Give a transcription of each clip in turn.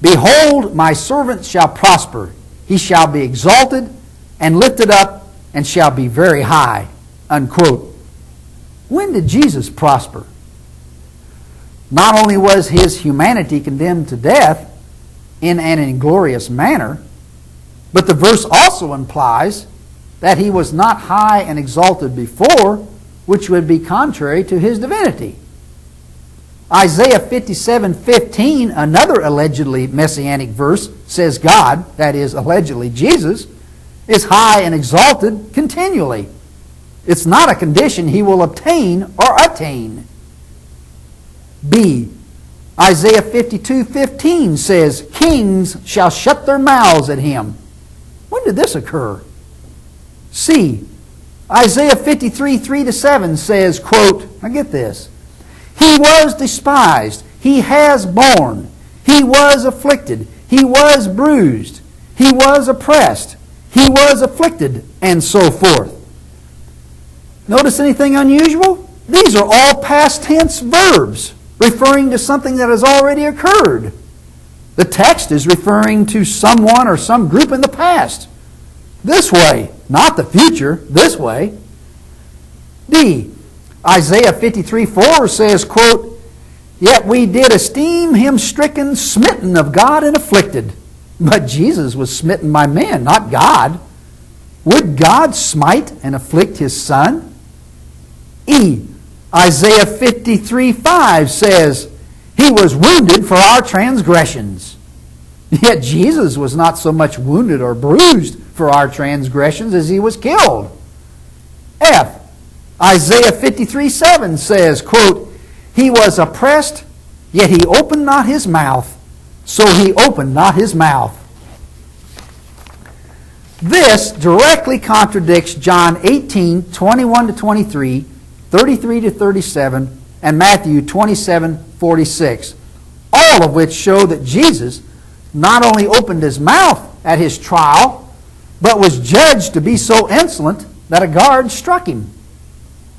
Behold, my servant shall prosper. He shall be exalted and lifted up and shall be very high. Unquote. When did Jesus prosper? Not only was his humanity condemned to death in an inglorious manner, but the verse also implies that he was not high and exalted before, which would be contrary to his divinity. Isaiah 57:15, another allegedly messianic verse, says God, that is, allegedly Jesus, is high and exalted continually. It's not a condition he will obtain or attain. B. Isaiah 52:15 says, kings shall shut their mouths at him. When did this occur? C. Isaiah 53:3-7 says, quote, now get this, he was despised, he has borne, he was afflicted, he was bruised, he was oppressed, he was afflicted, and so forth. Notice anything unusual? These are all past tense verbs referring to something that has already occurred. The text is referring to someone or some group in the past. This way, not the future, this way. D. Isaiah 53:4 says, quote, yet we did esteem him stricken, smitten of God, and afflicted. But Jesus was smitten by men, not God. Would God smite and afflict his Son? E. Isaiah 53:5 says, he was wounded for our transgressions. Yet Jesus was not so much wounded or bruised for our transgressions as he was killed. F. Isaiah 53:7 says, quote, he was oppressed, yet he opened not his mouth, so he opened not his mouth. This directly contradicts John 18:21-23, 33-37, and Matthew 27:46, all of which show that Jesus not only opened his mouth at his trial, but was judged to be so insolent that a guard struck him.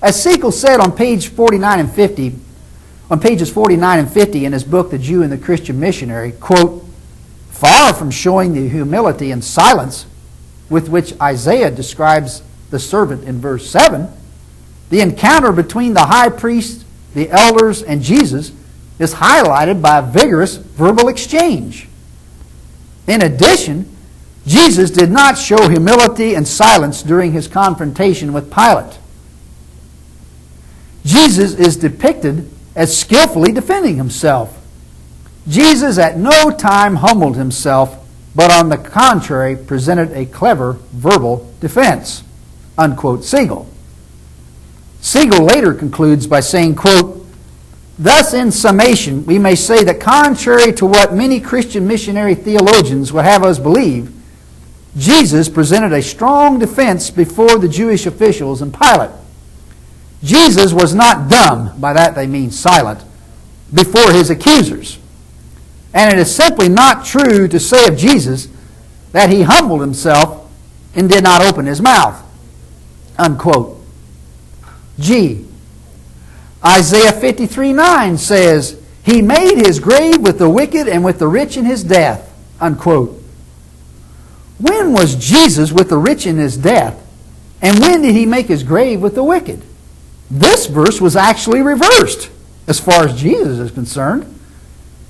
As Siegel said on pages 49 and 50 in his book, The Jew and the Christian Missionary, quote, far from showing the humility and silence with which Isaiah describes the servant in verse 7, the encounter between the high priest, the elders, and Jesus is highlighted by a vigorous verbal exchange. In addition, Jesus did not show humility and silence during his confrontation with Pilate. Jesus is depicted as skillfully defending himself. Jesus at no time humbled himself, but on the contrary presented a clever verbal defense. Unquote Siegel. Siegel later concludes by saying, quote, thus in summation we may say that contrary to what many Christian missionary theologians would have us believe, Jesus presented a strong defense before the Jewish officials and Pilate. Jesus was not dumb, by that they mean silent, before his accusers. And it is simply not true to say of Jesus that he humbled himself and did not open his mouth. Unquote. G. Isaiah 53:9 says, he made his grave with the wicked and with the rich in his death. Unquote. When was Jesus with the rich in his death? And when did he make his grave with the wicked? This verse was actually reversed as far as Jesus is concerned.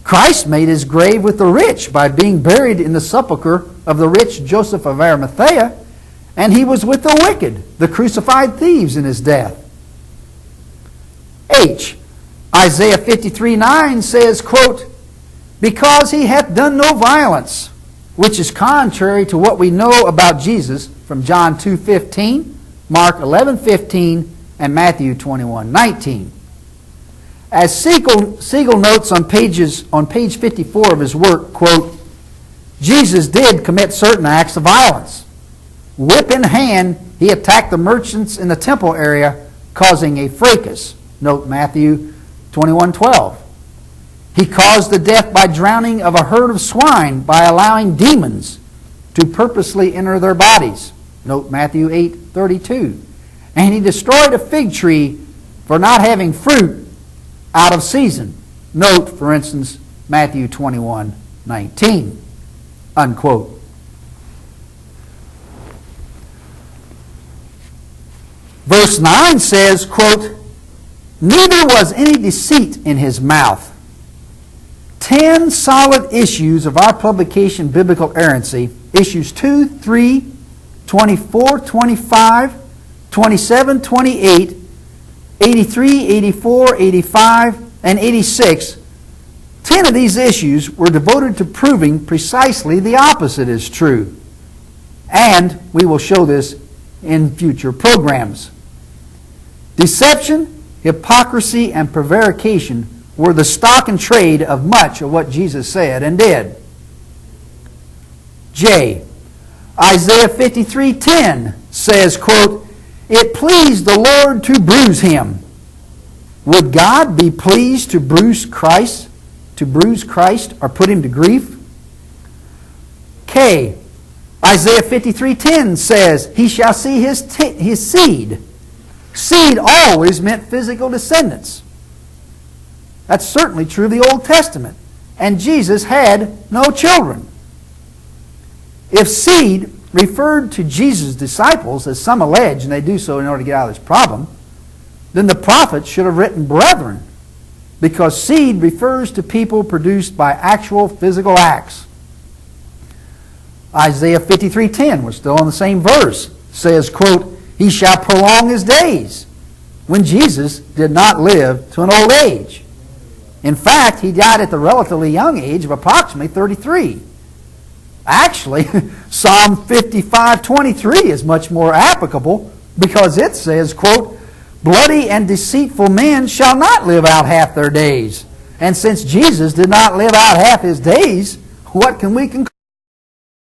Christ made his grave with the rich by being buried in the sepulchre of the rich Joseph of Arimathea, and he was with the wicked, the crucified thieves, in his death. H. Isaiah 53:9 says, quote, because he hath done no violence, which is contrary to what we know about Jesus from John 2:15, Mark 11:15, and Matthew 21:19. As Siegel notes on page 54 of his work, quote, Jesus did commit certain acts of violence. Whip in hand, he attacked the merchants in the temple area, causing a fracas. Note Matthew 21:12. He caused the death by drowning of a herd of swine by allowing demons to purposely enter their bodies. Note Matthew 8:32. And he destroyed a fig tree for not having fruit out of season. Note, for instance, Matthew 21 19, unquote. Verse 9 says, quote, neither was any deceit in his mouth. 10 solid issues of our publication, Biblical Errancy, issues 2, 3, 24, 25, 27, 28, 83, 84, 85, and 86, 10 of these issues were devoted to proving precisely the opposite is true. And we will show this in future programs. Deception, hypocrisy, and prevarication were the stock and trade of much of what Jesus said and did. J. Isaiah 53:10 says, quote, it pleased the Lord to bruise him. Would God be pleased to bruise Christ or put him to grief? K. Isaiah 53:10 says, he shall see his seed. Seed always meant physical descendants. That's certainly true of the Old Testament. And Jesus had no children. If seed referred to Jesus' disciples, as some allege, and they do so in order to get out of this problem, then the prophets should have written brethren, because seed refers to people produced by actual physical acts. Isaiah 53:10, we're still on the same verse, says, quote, he shall prolong his days, when Jesus did not live to an old age. In fact, he died at the relatively young age of approximately 33. Actually, Psalm 55:23 is much more applicable, because it says, quote, bloody and deceitful men shall not live out half their days. And since Jesus did not live out half his days, what can we conclude?